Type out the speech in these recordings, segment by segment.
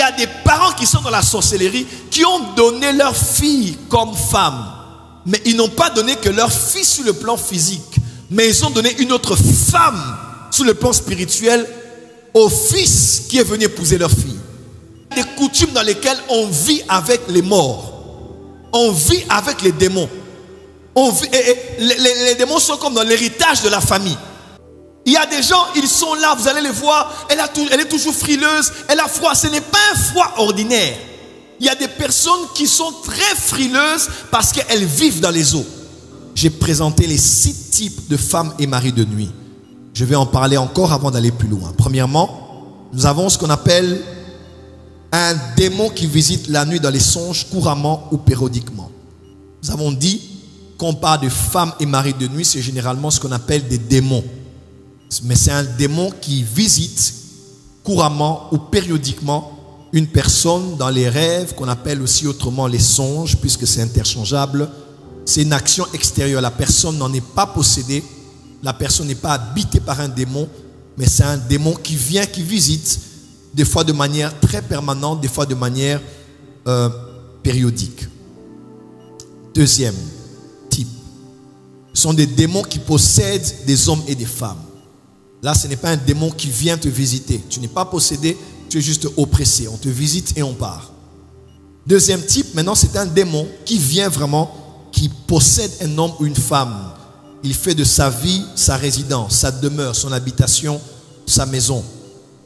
a des parents qui sont dans la sorcellerie, qui ont donné leur fille comme femme. Mais ils n'ont pas donné que leur fille sur le plan physique. Mais ils ont donné une autre femme sur le plan spirituel au fils qui est venu épouser leur fille. Des coutumes dans lesquelles on vit avec les morts. On vit avec les démons. Les démons sont comme dans l'héritage de la famille. Il y a des gens, ils sont là, vous allez les voir, elle est toujours frileuse, elle a froid. Ce n'est pas un froid ordinaire. Il y a des personnes qui sont très frileuses parce qu'elles vivent dans les eaux. J'ai présenté les 6 types de femmes et maris de nuit. Je vais en parler encore avant d'aller plus loin. Premièrement, nous avons ce qu'on appelle un démon qui visite la nuit dans les songes couramment ou périodiquement. Nous avons dit qu'on parle de femmes et maris de nuit, c'est généralement ce qu'on appelle des démons. Mais c'est un démon qui visite couramment ou périodiquement une personne dans les rêves, qu'on appelle aussi autrement les songes, puisque c'est interchangeable. C'est une action extérieure. La personne n'en est pas possédée. La personne n'est pas habitée par un démon, mais c'est un démon qui vient, qui visite, des fois de manière très permanente, des fois de manière périodique. Deuxième type, ce sont des démons qui possèdent des hommes et des femmes. Là, ce n'est pas un démon qui vient te visiter. Tu n'es pas possédé, tu es juste oppressé. On te visite et on part. Deuxième type, maintenant, c'est un démon qui vient vraiment, qui possède un homme ou une femme. Il fait de sa vie sa résidence, sa demeure, son habitation, sa maison.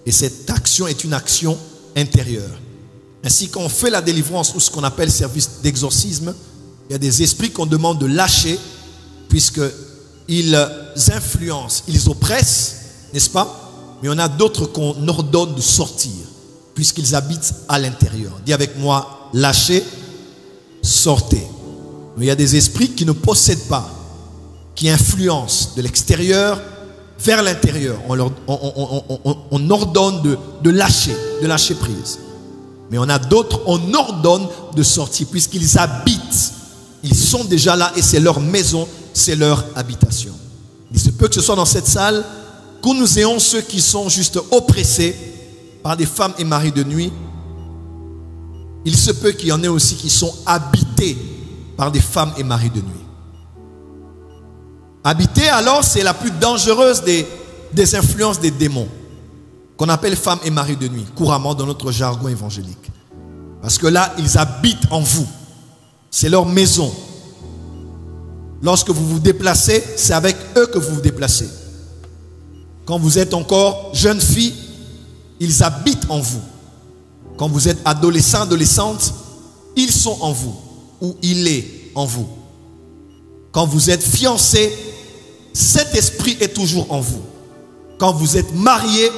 Et cette action est une action intérieure. Ainsi, quand on fait la délivrance ou ce qu'on appelle service d'exorcisme, il y a des esprits qu'on demande de lâcher puisqu'ils influencent, ils oppressent, n'est-ce pas? Mais on a d'autres qu'on ordonne de sortir puisqu'ils habitent à l'intérieur. Dis avec moi, lâchez, sortez. Mais il y a des esprits qui ne possèdent pas, qui influencent de l'extérieur vers l'intérieur. On ordonne de lâcher prise. Mais on a d'autres, on ordonne de sortir puisqu'ils habitent. Ils sont déjà là et c'est leur maison, c'est leur habitation. Il se peut que ce soit dans cette salle que nous ayons ceux qui sont juste oppressés par des femmes et maris de nuit. Il se peut qu'il y en ait aussi qui sont habités par des femmes et maris de nuit. Habiter, alors, c'est la plus dangereuse des influences des démons, qu'on appelle femmes et maris de nuit, couramment dans notre jargon évangélique. Parce que là, ils habitent en vous. C'est leur maison. Lorsque vous vous déplacez, c'est avec eux que vous vous déplacez. Quand vous êtes encore jeune fille, ils habitent en vous. Quand vous êtes adolescent, adolescente, ils sont en vous. Ou il est en vous. Quand vous êtes fiancé, cet esprit est toujours en vous. Quand vous êtes marié,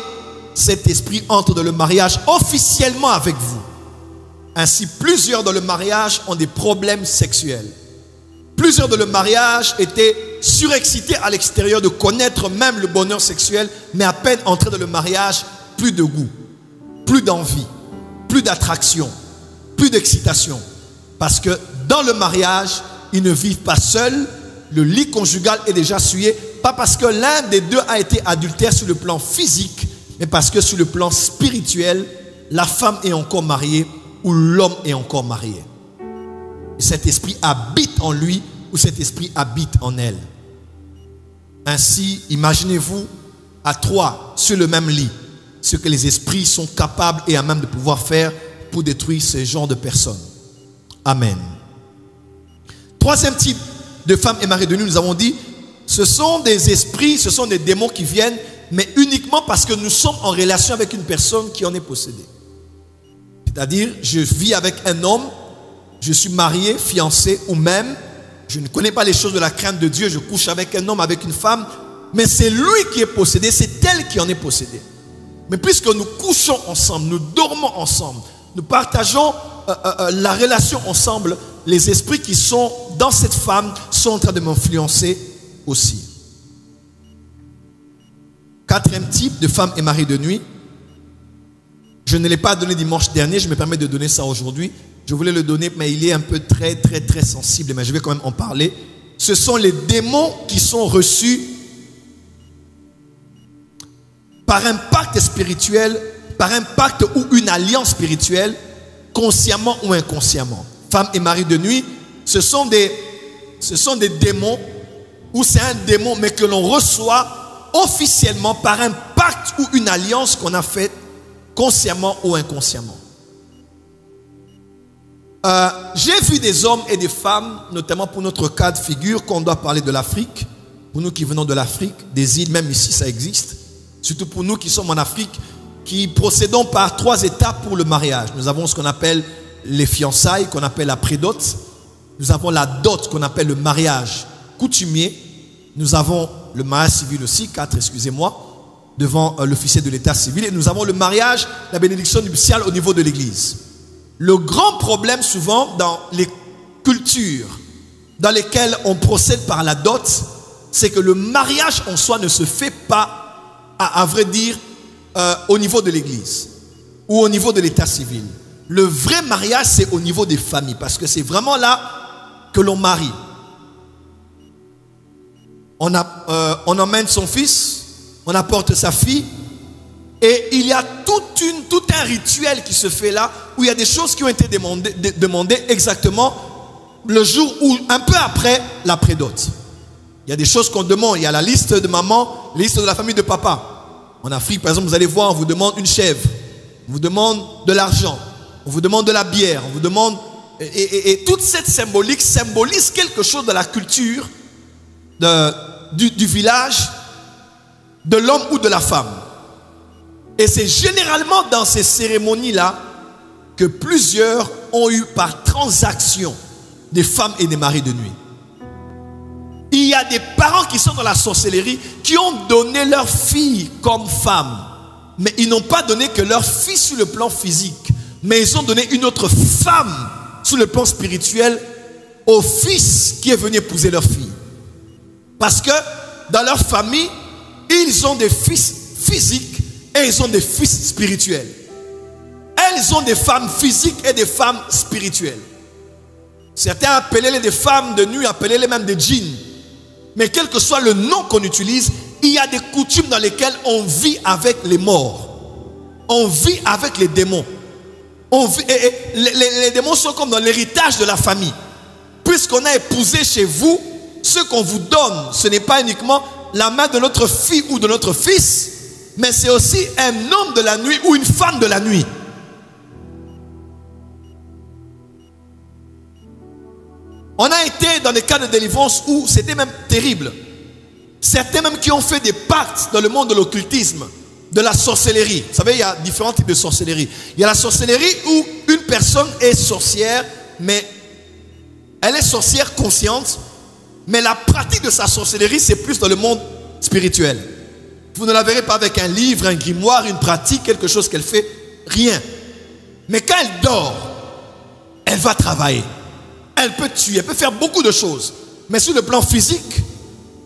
cet esprit entre dans le mariage officiellement avec vous. Ainsi, plusieurs dans le mariage ont des problèmes sexuels. Plusieurs dans le mariage étaient surexcités à l'extérieur de connaître même le bonheur sexuel, mais à peine entrés dans le mariage, plus de goût, plus d'envie, plus d'attraction, plus d'excitation. Parce que dans le mariage, ils ne vivent pas seuls. Le lit conjugal est déjà souillé, pas parce que l'un des deux a été adultère sur le plan physique, mais parce que sur le plan spirituel, la femme est encore mariée ou l'homme est encore marié. Et cet esprit habite en lui ou cet esprit habite en elle. Ainsi, imaginez-vous à 3 sur le même lit, ce que les esprits sont capables et à même de pouvoir faire pour détruire ce genre de personnes. Amen. Troisième type de femmes et maris de nuit, nous avons dit, ce sont des esprits, ce sont des démons qui viennent, mais uniquement parce que nous sommes en relation avec une personne qui en est possédée. C'est-à-dire, je vis avec un homme, je suis marié, fiancé, ou même, je ne connais pas les choses de la crainte de Dieu, je couche avec un homme, avec une femme, mais c'est lui qui est possédé, c'est elle qui en est possédée. Mais puisque nous couchons ensemble, nous dormons ensemble, nous partageons la relation ensemble, les esprits qui sont dans cette femme sont en train de m'influencer aussi. Quatrième type de femme et mari de nuit. Je ne l'ai pas donné dimanche dernier, je me permets de donner ça aujourd'hui. Je voulais le donner, mais il est un peu très sensible, mais je vais quand même en parler. Ce sont les démons qui sont reçus par un pacte spirituel par un pacte ou une alliance spirituelle, consciemment ou inconsciemment. Femme et mari de nuit, ce sont des démons, ou c'est un démon, mais que l'on reçoit officiellement par un pacte ou une alliance qu'on a faite consciemment ou inconsciemment. J'ai vu des hommes et des femmes, notamment pour notre cas de figure, qu'on doit parler de l'Afrique, pour nous qui venons de l'Afrique, des îles, même ici ça existe, surtout pour nous qui sommes en Afrique, qui procédons par 3 étapes pour le mariage. Nous avons ce qu'on appelle les fiançailles, qu'on appelle la prédot. Nous avons la dot, qu'on appelle le mariage coutumier. Nous avons le mariage civil aussi, 4, excusez-moi, devant l'officier de l'état civil. Et nous avons le mariage, la bénédiction nuptiale au niveau de l'église. Le grand problème souvent dans les cultures dans lesquelles on procède par la dot, c'est que le mariage en soi ne se fait pas, à vrai dire, au niveau de l'église ou au niveau de l'état civil. Le vrai mariage, c'est au niveau des familles, parce que c'est vraiment là que l'on marie. On emmène son fils, on apporte sa fille, et il y a tout un rituel qui se fait là, où il y a des choses qui ont été demandées exactement le jour où, un peu après la prédot. Il y a des choses qu'on demande. Il y a la liste de maman, la liste de la famille de papa. En Afrique, par exemple, vous allez voir, on vous demande une chèvre, on vous demande de l'argent, on vous demande de la bière, on vous demande... Et toute cette symbolique symbolise quelque chose de la culture du village, de l'homme ou de la femme. Et c'est généralement dans ces cérémonies-là que plusieurs ont eu par transaction des femmes et des maris de nuit. Il y a des parents qui sont dans la sorcellerie, qui ont donné leur fille comme femme, mais ils n'ont pas donné que leur fille sur le plan physique, mais ils ont donné une autre femme sur le plan spirituel au fils qui est venu épouser leur fille. Parce que dans leur famille, ils ont des fils physiques et ils ont des fils spirituels. Elles ont des femmes physiques et des femmes spirituelles. Certains appelaient-les des femmes de nuit, appelaient-les même des djinns. Mais quel que soit le nom qu'on utilise, il y a des coutumes dans lesquelles on vit avec les morts. On vit avec les démons. Les démons sont comme dans l'héritage de la famille. Puisqu'on a épousé chez vous, ce qu'on vous donne, ce n'est pas uniquement la main de notre fille ou de notre fils, mais c'est aussi un homme de la nuit ou une femme de la nuit. On a été dans des cas de délivrance où c'était même terrible. Certains même qui ont fait des pactes dans le monde de l'occultisme, de la sorcellerie. Vous savez, il y a différents types de sorcellerie. Il y a la sorcellerie où une personne est sorcière, mais elle est sorcière consciente, mais la pratique de sa sorcellerie, c'est plus dans le monde spirituel. Vous ne la verrez pas avec un livre, un grimoire, une pratique, quelque chose qu'elle fait, rien. Mais quand elle dort, elle va travailler. Elle peut tuer, elle peut faire beaucoup de choses. Mais sur le plan physique,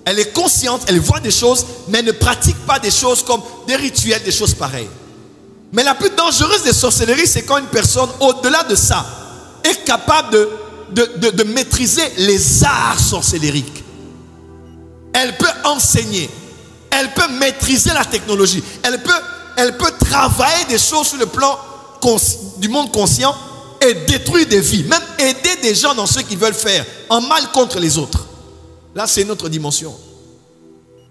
elle est consciente, elle voit des choses, mais elle ne pratique pas des choses comme des rituels, des choses pareilles. Mais la plus dangereuse des sorcelleries, c'est quand une personne, au-delà de ça, est capable de maîtriser les arts sorcellériques. Elle peut enseigner, elle peut maîtriser la technologie, elle peut travailler des choses sur le plan du monde conscient et détruire des vies, même aider des gens dans ce qu'ils veulent faire, en mal contre les autres. Là, c'est une autre dimension.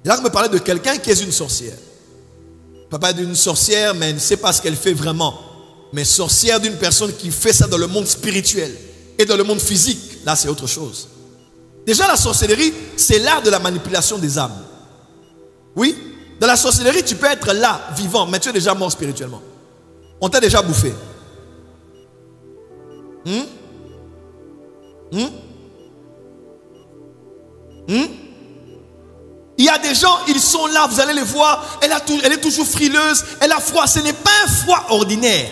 Là, on me parlait de quelqu'un qui est une sorcière. Pas d'une sorcière, mais elle ne sait pas ce qu'elle fait vraiment. Mais sorcière d'une personne qui fait ça dans le monde spirituel et dans le monde physique. Là, c'est autre chose. Déjà, la sorcellerie, c'est l'art de la manipulation des âmes. Oui, dans la sorcellerie, tu peux être là, vivant, mais tu es déjà mort spirituellement. On t'a déjà bouffé. Il y a des gens, ils sont là, vous allez les voir, elle est toujours frileuse, elle a froid. Ce n'est pas un froid ordinaire.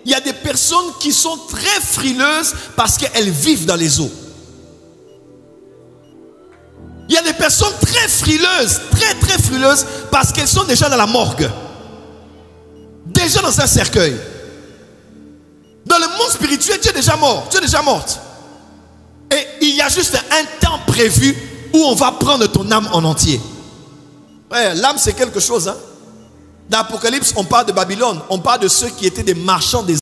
Il y a des personnes qui sont très frileuses parce qu'elles vivent dans les eaux. Il y a des personnes très frileuses, très frileuses parce qu'elles sont déjà dans la morgue. Déjà dans un cercueil. Dans le monde spirituel, tu es déjà mort, tu es déjà morte. Et il y a juste un temps prévu où on va prendre ton âme en entier. Ouais, l'âme, c'est quelque chose. Hein? Dans l'Apocalypse, on parle de Babylone. On parle de ceux qui étaient des marchands des